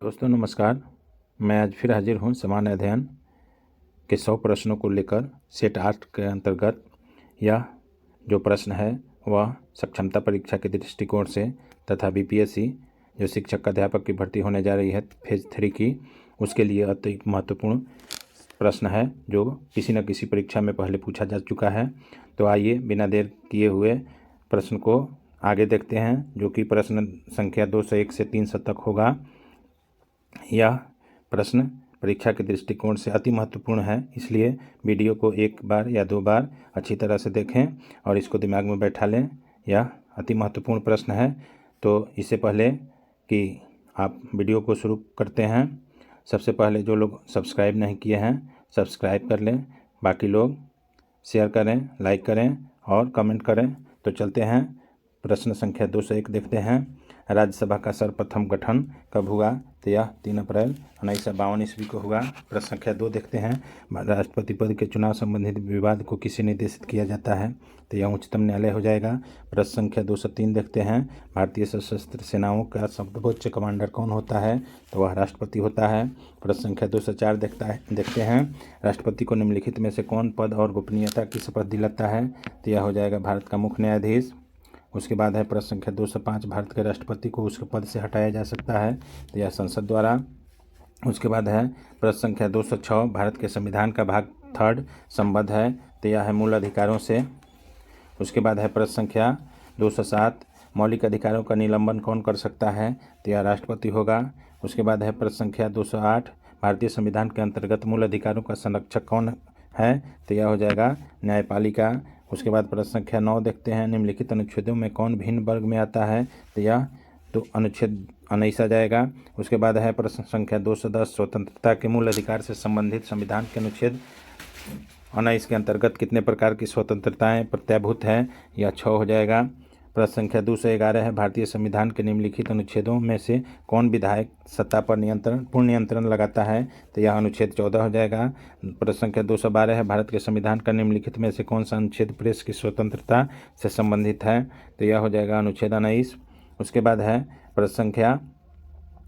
दोस्तों नमस्कार। मैं आज फिर हाजिर हूँ सामान्य अध्ययन के 100 प्रश्नों को लेकर। सेट 8 के अंतर्गत यह जो प्रश्न है वह सक्षमता परीक्षा के दृष्टिकोण से तथा बीपीएससी जो शिक्षक अध्यापक की भर्ती होने जा रही है फेज 3 की, उसके लिए अत्यंत महत्वपूर्ण प्रश्न है जो किसी न किसी परीक्षा में पहले पूछा जा चुका है। तो आइए बिना देर किए हुए प्रश्न को आगे देखते हैं, जो कि प्रश्न संख्या 201 से 300 तक होगा। यह प्रश्न परीक्षा के दृष्टिकोण से अति महत्वपूर्ण है, इसलिए वीडियो को एक बार या 2 बार अच्छी तरह से देखें और इसको दिमाग में बैठा लें। यह अति महत्वपूर्ण प्रश्न है। तो इससे पहले कि आप वीडियो को शुरू करते हैं, सबसे पहले जो लोग सब्सक्राइब नहीं किए हैं सब्सक्राइब कर लें, बाकी लोग शेयर करें, लाइक करें और कमेंट करें। तो चलते हैं प्रश्न संख्या 201 देखते हैं। राज्यसभा का सर्वप्रथम गठन कब हुआ? तो यह 3 अप्रैल 1952 ईस्वी को हुआ। प्रश्न संख्या 2 देखते हैं। राष्ट्रपति पद के चुनाव संबंधित विवाद को किसे निर्देशित किया जाता है? तो यह उच्चतम न्यायालय हो जाएगा। प्रश्न संख्या 203 देखते हैं। भारतीय सशस्त्र सेनाओं का सर्वोच्च कमांडर कौन होता है? तो वह राष्ट्रपति होता है। प्रश्न संख्या 204 देखते हैं। राष्ट्रपति को निम्नलिखित में से कौन पद और गोपनीयता की शपथ दिलाता है? तो यह हो जाएगा भारत का मुख्य न्यायाधीश। उसके बाद है प्रश्न संख्या 205। भारत के राष्ट्रपति को उसके पद से हटाया जा सकता है? तो यह संसद द्वारा। उसके बाद है प्रश्न संख्या 206। भारत के संविधान का भाग 3 संबद्ध है? तो यह है मूल अधिकारों से। उसके बाद है प्रश्न संख्या 207। मौलिक अधिकारों का निलंबन कौन कर सकता है? तो यह राष्ट्रपति होगा। उसके बाद है प्रश्न संख्या 208। भारतीय संविधान के अंतर्गत मूल अधिकारों का संरक्षक कौन है? तो यह हो जाएगा न्यायपालिका। उसके बाद प्रश्न संख्या 9 देखते हैं। निम्नलिखित अनुच्छेदों में कौन भिन्न वर्ग में आता है? तो यह तो अनुच्छेद 19 आ जाएगा। उसके बाद है प्रश्न संख्या 210। स्वतंत्रता के मूल अधिकार से संबंधित संविधान के अनुच्छेद 19 के अंतर्गत कितने प्रकार की स्वतंत्रताएं प्रत्याभूत हैं? यह 6 हो जाएगा। प्रश्न संख्या 211 है। भारतीय संविधान के निम्नलिखित अनुच्छेदों में से कौन विधायक सत्ता पर पूर्ण नियंत्रण लगाता है? तो यह अनुच्छेद 14 हो जाएगा। प्रश्न संख्या 212 है। भारत के संविधान का निम्नलिखित में से कौन सा अनुच्छेद प्रेस की स्वतंत्रता से संबंधित है? तो यह हो जाएगा अनुच्छेद 19। उसके बाद है प्रश्न संख्या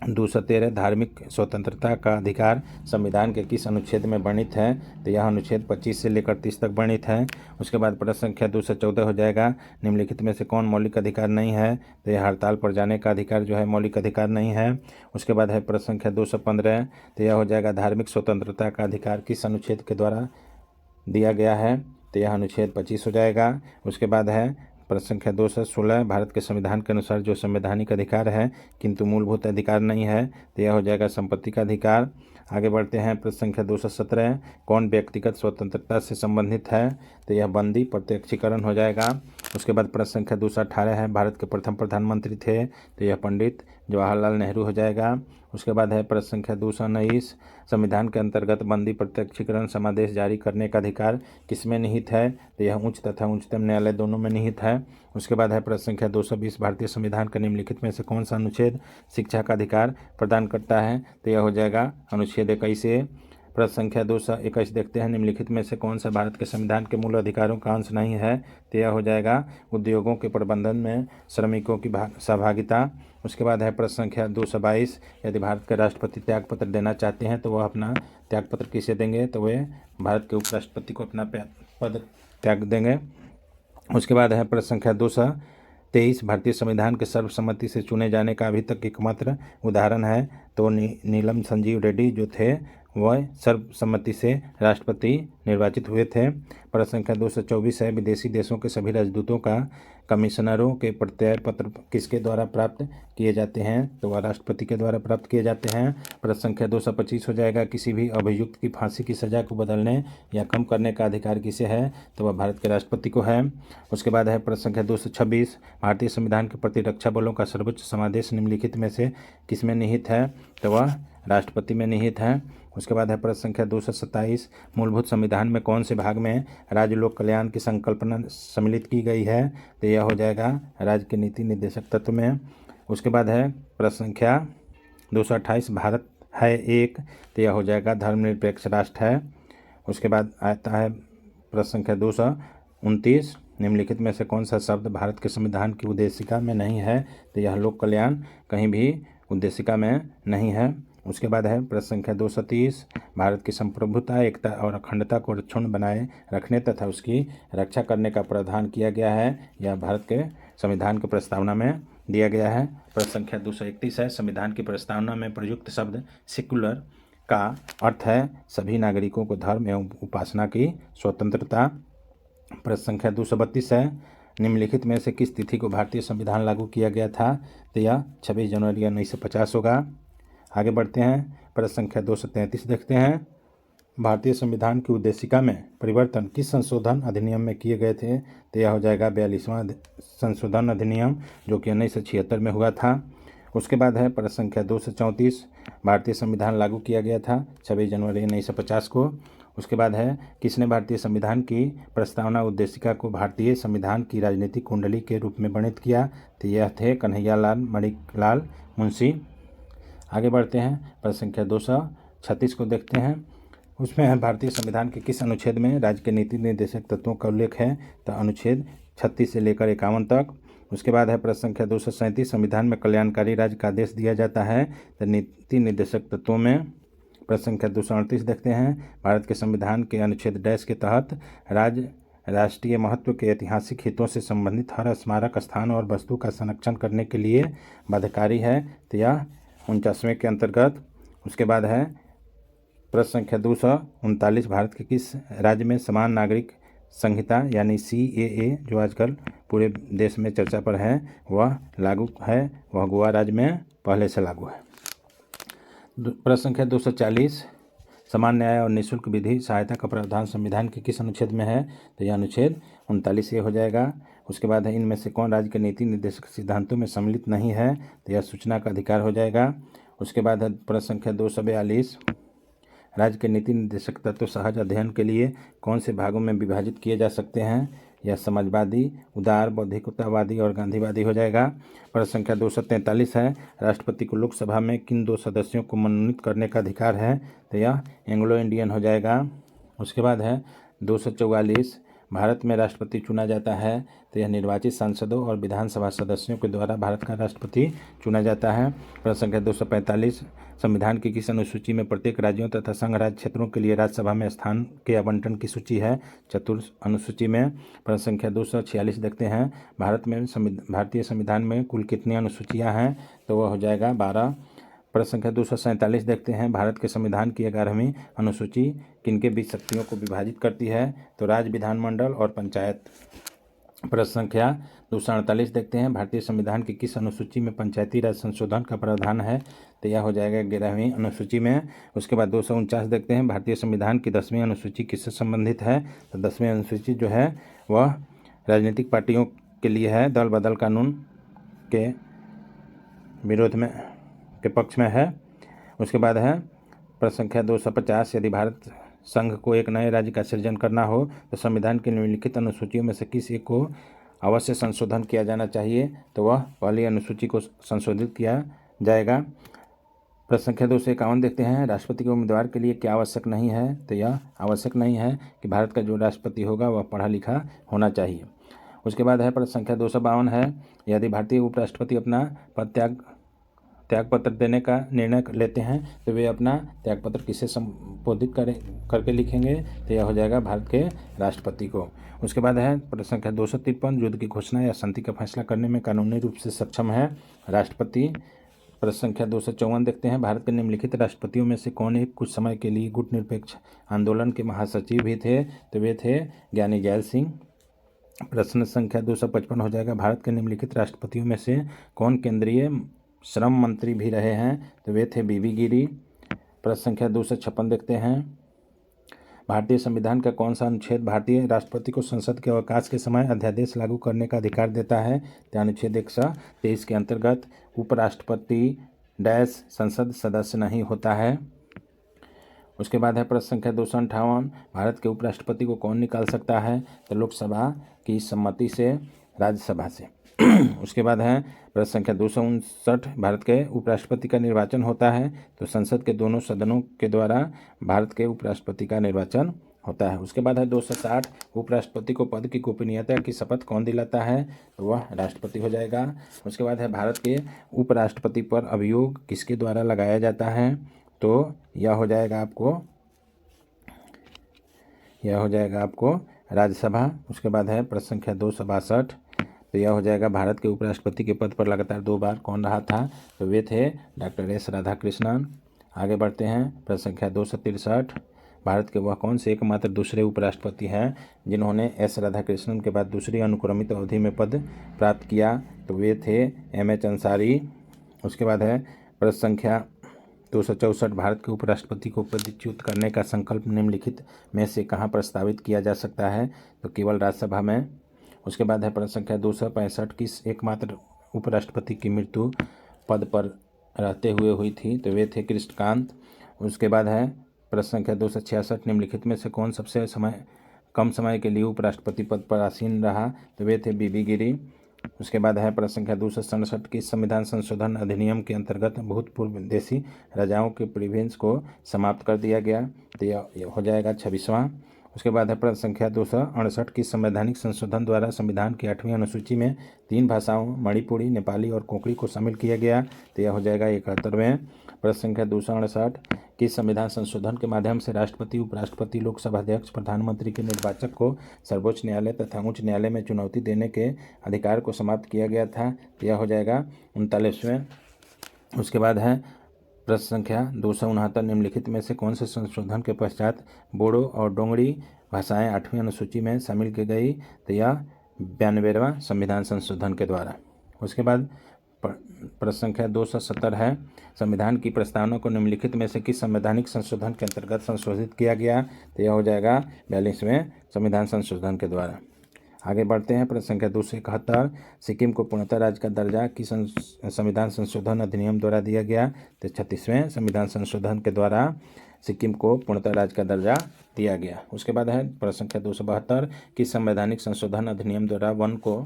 213। धार्मिक स्वतंत्रता का अधिकार संविधान के किस अनुच्छेद में वर्णित है? तो यह अनुच्छेद 25 से लेकर 30 तक वर्णित है। उसके बाद प्रश्न संख्या 214 हो जाएगा। निम्नलिखित में से कौन मौलिक अधिकार नहीं है? तो यह हड़ताल पर जाने का अधिकार जो है मौलिक अधिकार नहीं है। उसके बाद है प्रश्न संख्या 215। तो यह हो जाएगा धार्मिक स्वतंत्रता का अधिकार किस अनुच्छेद के द्वारा दिया गया है? तो यह अनुच्छेद 25 हो जाएगा। उसके बाद है प्रश्न संख्या 216। भारत के संविधान के अनुसार जो संवैधानिक अधिकार है किंतु मूलभूत अधिकार नहीं है? तो यह हो जाएगा संपत्ति का अधिकार। आगे बढ़ते हैं। प्रश्न संख्या 217। कौन व्यक्तिगत स्वतंत्रता से संबंधित है? तो यह बंदी प्रत्यक्षीकरण हो जाएगा। उसके बाद प्रश्न संख्या 218 है। भारत के प्रथम प्रधानमंत्री थे? तो यह पंडित जवाहरलाल नेहरू हो जाएगा। उसके बाद है प्रश्न संख्या 219। संविधान के अंतर्गत बंदी प्रत्यक्षीकरण समादेश जारी करने का अधिकार किसमें निहित है? तो यह उच्च तथा उच्चतम न्यायालय दोनों में निहित है। उसके बाद है प्रश्न संख्या 220। भारतीय संविधान का निम्नलिखित में से कौन सा अनुच्छेद शिक्षा का अधिकार प्रदान करता है? तो यह हो जाएगा अनुच्छेद 21। प्रश्न संख्या 221 देखते हैं। निम्नलिखित में से कौन सा भारत के संविधान के मूल अधिकारों का अंश नहीं है? तो यह हो जाएगा उद्योगों के प्रबंधन में श्रमिकों की सहभागिता। उसके बाद है प्रश्न संख्या 222। यदि भारत के राष्ट्रपति त्यागपत्र देना चाहते हैं तो वह अपना त्यागपत्र किसे देंगे? तो वे भारत के उपराष्ट्रपति को अपना पद त्याग देंगे। उसके बाद है प्रश्न संख्या 223। भारतीय संविधान के सर्वसम्मति से चुने जाने का अभी तक एकमात्र उदाहरण है? तो नीलम संजीव रेड्डी जो थे वह सर्वसम्मति से राष्ट्रपति निर्वाचित हुए थे। प्रश्न संख्या 224 है। विदेशी देशों के सभी राजदूतों का कमिश्नरों के प्रत्यय पत्र किसके द्वारा प्राप्त किए जाते हैं? तो वह राष्ट्रपति के द्वारा प्राप्त किए जाते हैं। प्रश्न संख्या 225 हो जाएगा। किसी भी अभियुक्त की फांसी की सज़ा को बदलने या कम करने का अधिकार किसे है? तो वह भारत के राष्ट्रपति को है। उसके बाद है प्रश्न संख्या 226। भारतीय संविधान के प्रतिरक्षा बलों का सर्वोच्च समादेश निम्नलिखित में से किसमें निहित है? तो वह राष्ट्रपति में निहित है। उसके बाद है प्रश्न संख्या 227। मूलभूत संविधान में कौन से भाग में राज्य लोक कल्याण की संकल्पना सम्मिलित की गई है? तो यह हो जाएगा राज्य के नीति निर्देशक तत्व में। उसके बाद है प्रश्न संख्या 228। भारत है एक? तो यह हो जाएगा धर्मनिरपेक्ष राष्ट्र है। उसके बाद आता है प्रश्न संख्या 229। निम्नलिखित में से कौन सा शब्द भारत के संविधान की उद्देशिका में नहीं है? तो यह लोक कल्याण कहीं भी उद्देशिका में नहीं है। उसके बाद है प्रश्न संख्या 230, भारत की संप्रभुता, एकता और अखंडता को क्षुण्ण बनाए रखने तथा उसकी रक्षा करने का प्रावधान किया गया है। यह भारत के संविधान की प्रस्तावना में दिया गया है। प्रश्न संख्या 231 है, संविधान की प्रस्तावना में प्रयुक्त शब्द सेक्युलर का अर्थ है सभी नागरिकों को धर्म एवं उपासना की स्वतंत्रता। प्रश्न संख्या 232 है, निम्नलिखित में से किस तिथि को भारतीय संविधान लागू किया गया था? तो यह 26 जनवरी 1950 होगा। आगे बढ़ते हैं, प्रश्न संख्या 233 देखते हैं, भारतीय संविधान की उद्देशिका में परिवर्तन किस संशोधन अधिनियम में किए गए थे? तो यह हो जाएगा 42वां संशोधन अधिनियम, जो कि 1976 में हुआ था। उसके बाद है प्रश्न संख्या 234, भारतीय संविधान लागू किया गया था 26 जनवरी 1950 को। उसके बाद है, किसने भारतीय संविधान की प्रस्तावना उद्देशिका को भारतीय संविधान की राजनीतिक कुंडली के रूप में वर्णित किया? तो यह थे कन्हैयालाल मणिलाल मुंशी। आगे बढ़ते हैं, प्रश्न संख्या 236 को देखते हैं। उसमें है, भारतीय संविधान के किस अनुच्छेद में राज्य के नीति निर्देशक तत्वों का उल्लेख है? तो अनुच्छेद 36 से लेकर 51 तक। उसके बाद है प्रश्न संख्या 237, संविधान में कल्याणकारी राज्य का आदेश दिया जाता है तो नीति निर्देशक तत्वों में। प्रश्न संख्या 238 देखते हैं, भारत के संविधान के अनुच्छेद डैश के तहत राज्य राष्ट्रीय महत्व के ऐतिहासिक हितों से संबंधित हर स्मारक स्थान और वस्तु का संरक्षण करने के लिए बाध्यकारी है। तो यह 49वें के अंतर्गत। उसके बाद है प्रश्न संख्या 239, भारत के किस राज्य में समान नागरिक संहिता यानी CAA, जो आजकल पूरे देश में चर्चा पर है, वह लागू है? वह गोवा राज्य में पहले से लागू है। प्रश्न संख्या 240, समान न्याय और निःशुल्क विधि सहायता का प्रावधान संविधान के किस अनुच्छेद में है? तो यह अनुच्छेद 39 हो जाएगा। उसके बाद है, इनमें से कौन राज्य के नीति निर्देशक सिद्धांतों में सम्मिलित नहीं है? तो यह सूचना का अधिकार हो जाएगा। उसके बाद है प्रश्न संख्या 242, राज्य के नीति निर्देशक तत्व सहज अध्ययन के लिए कौन से भागों में विभाजित किए जा सकते हैं? यह समाजवादी, उदार, बौद्धिकतावादी और गांधीवादी हो जाएगा। प्रश्न संख्या 243 है, राष्ट्रपति को लोकसभा में किन 2 सदस्यों को मनोनीत करने का अधिकार है? तो यह एंग्लो इंडियन हो जाएगा। उसके बाद है 244, भारत में राष्ट्रपति चुना जाता है तो यह निर्वाचित सांसदों और विधानसभा सदस्यों के द्वारा भारत का राष्ट्रपति चुना जाता है। प्रश्न संख्या 245, संविधान की किस अनुसूची में प्रत्येक राज्यों तथा संघ राज्य क्षेत्रों के लिए राज्यसभा में स्थान के आवंटन की सूची है? चतुर्थ अनुसूची में। प्रश्न संख्या 246 देखते हैं, भारतीय संविधान में कुल कितनी अनुसूचियाँ हैं? तो वह हो जाएगा 12। प्रश्न संख्या 247 देखते हैं, भारत के संविधान की 11वीं अनुसूची किनके बीच शक्तियों को विभाजित करती है? तो राज्य, विधानमंडल और पंचायत। प्रश्न संख्या 248 देखते हैं, भारतीय संविधान की किस अनुसूची में पंचायती राज संशोधन का प्रावधान है? तो यह हो जाएगा 11वीं अनुसूची में। उसके बाद 249 देखते हैं, भारतीय संविधान की 10वीं अनुसूची किससे संबंधित है? तो 10वीं अनुसूची जो है वह राजनीतिक पार्टियों के लिए है, दल बदल कानून के विरोध में के पक्ष में है। उसके बाद है प्रश्न संख्या 250, यदि भारत संघ को एक नए राज्य का सृजन करना हो तो संविधान की निम्नलिखित अनुसूचियों में से किस एक को अवश्य संशोधन किया जाना चाहिए? तो वह पहली अनुसूची को संशोधित किया जाएगा। प्रश्न संख्या 251 देखते हैं, राष्ट्रपति के उम्मीदवार के लिए क्या आवश्यक नहीं है? तो यह आवश्यक नहीं है कि भारत का जो राष्ट्रपति होगा वह पढ़ा लिखा होना चाहिए। उसके बाद है प्रश्न संख्या 252 है, यदि भारतीय उपराष्ट्रपति अपना पद त्यागपत्र देने का निर्णय लेते हैं तो वे अपना त्यागपत्र किसे संबोधित करके लिखेंगे? तो यह हो जाएगा भारत के राष्ट्रपति को। उसके बाद है प्रश्न संख्या 253, युद्ध की घोषणा या शांति का फैसला करने में कानूनी रूप से सक्षम है राष्ट्रपति। प्रश्न संख्या 254 देखते हैं, भारत के निम्नलिखित राष्ट्रपतियों में से कौन एक कुछ समय के लिए गुट निरपेक्ष आंदोलन के महासचिव भी थे? तो वे थे ज्ञानी जैल सिंह। प्रश्न संख्या 255 हो जाएगा, भारत के निम्नलिखित राष्ट्रपतियों में से कौन केंद्रीय श्रम मंत्री भी रहे हैं? तो वे थे बीबी गिरी। प्रश्न संख्या 256 देखते हैं, भारतीय संविधान का कौन सा अनुच्छेद भारतीय राष्ट्रपति को संसद के अवकाश के समय अध्यादेश लागू करने का अधिकार देता है? तो अनुच्छेद 123 के अंतर्गत उपराष्ट्रपति डैश संसद सदस्य नहीं होता है। उसके बाद है प्रश्न संख्या 258, भारत के उपराष्ट्रपति को कौन निकाल सकता है? तो लोकसभा की सम्मति से, राज्यसभा से। उसके बाद है प्रश्न संख्या 259, भारत के उपराष्ट्रपति का निर्वाचन होता है तो संसद के दोनों सदनों के द्वारा भारत के उपराष्ट्रपति का निर्वाचन होता है। उसके बाद है 260, उपराष्ट्रपति को पद की गोपनीयता की शपथ कौन दिलाता है? तो वह राष्ट्रपति हो जाएगा। उसके बाद है भारत के उपराष्ट्रपति पर अभियोग किसके द्वारा लगाया जाता है? तो यह हो जाएगा आपको राज्यसभा। उसके बाद है प्रश्न संख्या 262, तो यह हो जाएगा भारत के उपराष्ट्रपति के पद पर लगातार 2 बार कौन रहा था? तो वे थे डॉक्टर एस राधाकृष्णन। आगे बढ़ते हैं, प्रश्न संख्या 263, भारत के वह कौन से एकमात्र दूसरे उपराष्ट्रपति हैं जिन्होंने एस राधाकृष्णन के बाद दूसरी अनुक्रमित अवधि में पद प्राप्त किया? तो वे थे एम.एच. अंसारी। उसके बाद है प्रश्न संख्या 264, भारत के उपराष्ट्रपति को पदच्युत करने का संकल्प निम्नलिखित में से कहाँ प्रस्तावित किया जा सकता है? तो केवल राज्यसभा में। उसके बाद है प्रश्न संख्या 265, किस एकमात्र उपराष्ट्रपति की मृत्यु पद पर रहते हुए हुई थी? तो वे थे कृष्णकांत। उसके बाद है प्रश्न संख्या 266, निम्नलिखित में से कौन सबसे कम समय के लिए उपराष्ट्रपति पद पर आसीन रहा? तो वे थे बीबी गिरी। उसके बाद है प्रश्न संख्या 267, की संविधान संशोधन अधिनियम के अंतर्गत भूतपूर्व विदेशी राजाओं के प्रिविलेज को समाप्त कर दिया गया? तो यह हो जाएगा 26वां। उसके बाद है प्रश्न संख्या 268, की संवैधानिक संशोधन द्वारा संविधान की 8वीं अनुसूची में 3 भाषाओं मणिपुरी, नेपाली और कोंकणी को शामिल किया गया? तो यह हो जाएगा 71वें। प्रश्न संख्या 268, कि संविधान संशोधन के माध्यम से राष्ट्रपति, उपराष्ट्रपति, लोकसभा अध्यक्ष, प्रधानमंत्री के निर्वाचक को सर्वोच्च न्यायालय तथा उच्च न्यायालय में चुनौती देने के अधिकार को समाप्त किया गया था? तो यह हो जाएगा 39वें। उसके बाद है प्रश्न संख्या 269, निम्नलिखित में से कौन से संशोधन के पश्चात बोडो और डोंगरी भाषाएं 8वीं अनुसूची में शामिल की गई? तो यह 92वां संविधान संशोधन के द्वारा। उसके बाद प्रश्न संख्या 270 है, संविधान की प्रस्तावना को निम्नलिखित में से किस संवैधानिक संशोधन के अंतर्गत संशोधित किया गया? तो यह हो जाएगा 42वें संविधान संशोधन के द्वारा। आगे बढ़ते हैं, प्रश्न संख्या 271, सिक्किम को पूर्णतः राज्य का दर्जा किस संविधान संशोधन अधिनियम द्वारा दिया गया? तो 36वें संविधान संशोधन के द्वारा सिक्किम को पूर्णतः राज्य का दर्जा दिया गया। उसके बाद है प्रश्न संख्या 272, किस संवैधानिक संशोधन अधिनियम द्वारा वन को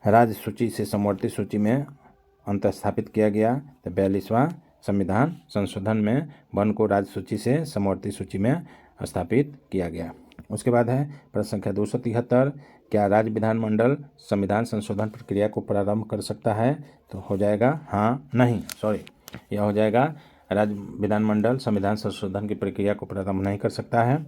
राज्य सूची से समवर्ती सूची में अंतस्थापित किया गया? तो 42वां संविधान संशोधन में वन को राज्य सूची से समवर्ती सूची में स्थापित किया गया। उसके बाद है प्रश्न संख्या 273, क्या राज्य विधानमंडल संविधान संशोधन प्रक्रिया को प्रारंभ कर सकता है? तो हो जाएगा यह हो जाएगा राज्य विधानमंडल संविधान संशोधन की प्रक्रिया को प्रारंभ नहीं कर सकता है।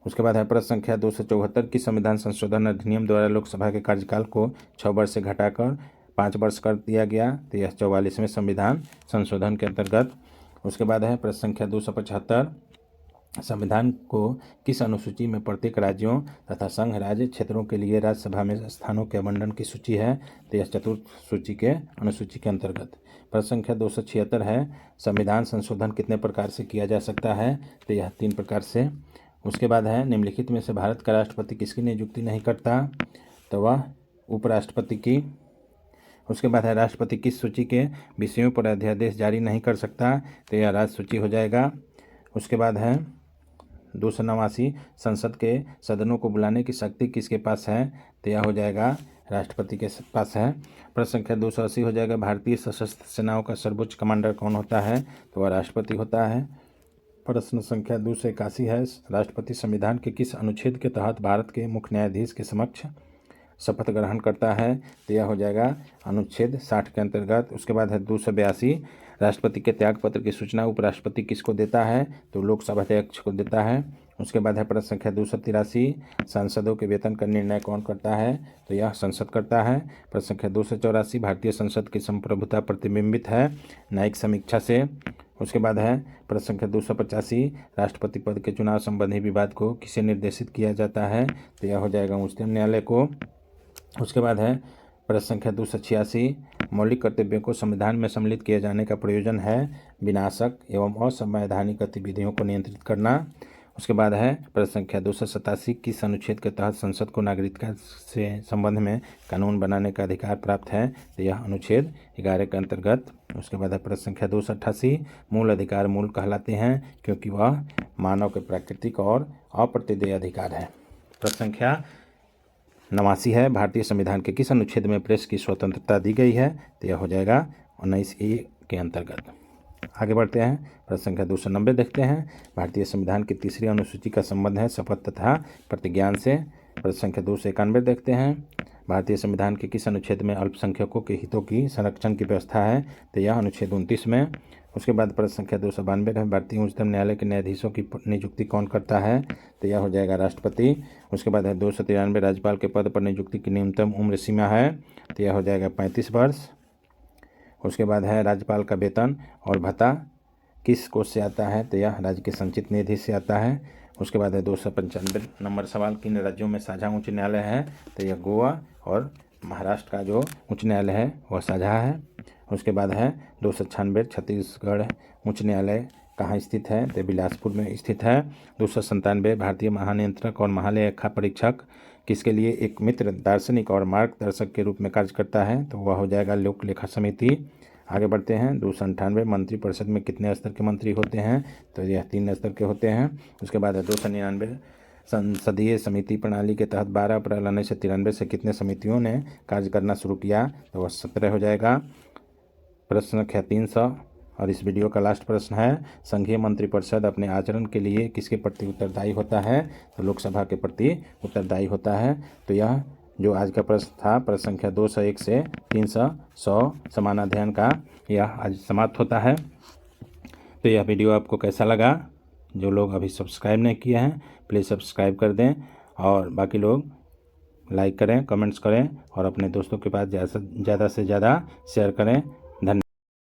उसके बाद है प्रश्न संख्या 274, की संविधान संशोधन अधिनियम द्वारा लोकसभा के कार्यकाल को 6 वर्ष से घटाकर 5 वर्ष कर दिया गया? तो यह 44वें संविधान संशोधन के अंतर्गत। उसके बाद है प्रश्न संख्या 275, संविधान को किस अनुसूची में प्रत्येक राज्यों तथा संघ राज्य क्षेत्रों के लिए राज्यसभा में स्थानों के आवंटन की सूची है? तो यह चतुर्थ सूची के अनुसूची के अंतर्गत। प्रश्न संख्या 276 है, संविधान संशोधन कितने प्रकार से किया जा सकता है? तो यह 3 प्रकार से। उसके बाद है, निम्नलिखित में से भारत का राष्ट्रपति किसकी नियुक्ति नहीं करता? तो वह उपराष्ट्रपति की। उसके बाद है, राष्ट्रपति किस सूची के विषयों पर अध्यादेश जारी नहीं कर सकता? तो यह राज्य सूची हो जाएगा। उसके बाद है 289, संसद के सदनों को बुलाने की शक्ति किसके पास है? तो यह हो जाएगा राष्ट्रपति के पास है। प्रश्न संख्या 280 हो जाएगा, भारतीय सशस्त्र सेनाओं का सर्वोच्च कमांडर कौन होता है? तो वह राष्ट्रपति होता है। प्रश्न संख्या 281 है, राष्ट्रपति संविधान के किस अनुच्छेद के तहत भारत के मुख्य न्यायाधीश के समक्ष शपथ ग्रहण करता है? तो यह हो जाएगा अनुच्छेद 60 के अंतर्गत। उसके बाद है 282, राष्ट्रपति के त्यागपत्र की सूचना उपराष्ट्रपति किसको देता है? तो लोकसभा अध्यक्ष को देता है। उसके बाद है प्रश्न संख्या 283, सांसदों के वेतन का निर्णय कौन करता है? तो यह संसद करता है। प्रश्न संख्या 284, भारतीय संसद की संप्रभुता प्रतिबिंबित है न्यायिक समीक्षा से। उसके बाद है प्रश्न संख्या 285, राष्ट्रपति पद के चुनाव संबंधी विवाद को किसे निर्देशित किया जाता है? तो यह हो जाएगा उच्चतम न्यायालय को। उसके बाद है प्रश्न संख्या 286, मौलिक कर्तव्यों को संविधान में सम्मिलित किए जाने का प्रयोजन है विनाशक एवं असंवैधानिक गतिविधियों को नियंत्रित करना। उसके बाद है प्रश्न संख्या 287, किस अनुच्छेद के तहत संसद को नागरिकता से संबंध में कानून बनाने का अधिकार प्राप्त है? तो यह अनुच्छेद 11 के अंतर्गत। उसके बाद है प्रश्न संख्या 288, मूल अधिकार मूल कहलाते हैं क्योंकि वह मानव के प्राकृतिक और अप्रत्यदेय अधिकार है। प्रश्न संख्या 89 है, भारतीय संविधान के किस अनुच्छेद में प्रेस की स्वतंत्रता दी गई है? तो यह हो जाएगा 19A के अंतर्गत। आगे बढ़ते हैं, प्रश्न संख्या 290 देखते हैं। भारतीय संविधान की तीसरी अनुसूची का संबंध है शपथ तथा प्रतिज्ञान से। प्रश्न संख्या 291 देखते हैं। भारतीय संविधान के किस अनुच्छेद में अल्पसंख्यकों के हितों की संरक्षण की व्यवस्था है? तो यह अनुच्छेद 29 में। उसके बाद प्रश्न संख्या 292 है, भारतीय उच्चतम न्यायालय के न्यायाधीशों की नियुक्ति कौन करता है? तो यह हो जाएगा राष्ट्रपति। उसके बाद है 293, राज्यपाल के पद पर नियुक्ति की न्यूनतम उम्र सीमा है? तो यह हो जाएगा 35 वर्ष। उसके बाद है राज्यपाल का वेतन और भत्ता किस कोष से आता है? तो यह राज्य के संचित निधि से आता है। उसके बाद है 295 नंबर सवाल, किन राज्यों में साझा उच्च न्यायालय है? तो यह गोवा और महाराष्ट्र का जो उच्च न्यायालय है वह साझा है। उसके बाद है 296, छत्तीसगढ़ उच्च न्यायालय कहाँ स्थित है? तो बिलासपुर में स्थित है। 297, भारतीय महानियंत्रक और महालेखा परीक्षक किसके लिए एक मित्र दार्शनिक और मार्गदर्शक के रूप में कार्य करता है? तो वह हो जाएगा लोक लेखा समिति। आगे बढ़ते हैं, 298, मंत्रिपरिषद में कितने स्तर के मंत्री होते हैं? तो यह 3 स्तर के होते हैं। उसके बाद है 299, संसदीय समिति प्रणाली के तहत 12 अप्रैल 1993 से कितने समितियों ने कार्य करना शुरू किया? तो वह 17 हो जाएगा। प्रश्न संख्या 300 और इस वीडियो का लास्ट प्रश्न है, संघीय मंत्रिपरिषद अपने आचरण के लिए किसके प्रति उत्तरदायी होता है? तो लोकसभा के प्रति उत्तरदायी होता है। तो यह जो आज का प्रश्न था, प्रश्न संख्या 201 से 300 समानाध्ययन का, यह आज समाप्त होता है। तो यह वीडियो आपको कैसा लगा? जो लोग अभी सब्सक्राइब नहीं किए हैं प्लीज़ सब्सक्राइब कर दें, और बाकी लोग लाइक करें, कमेंट्स करें और अपने दोस्तों के पास ज़्यादा से ज़्यादा शेयर करें।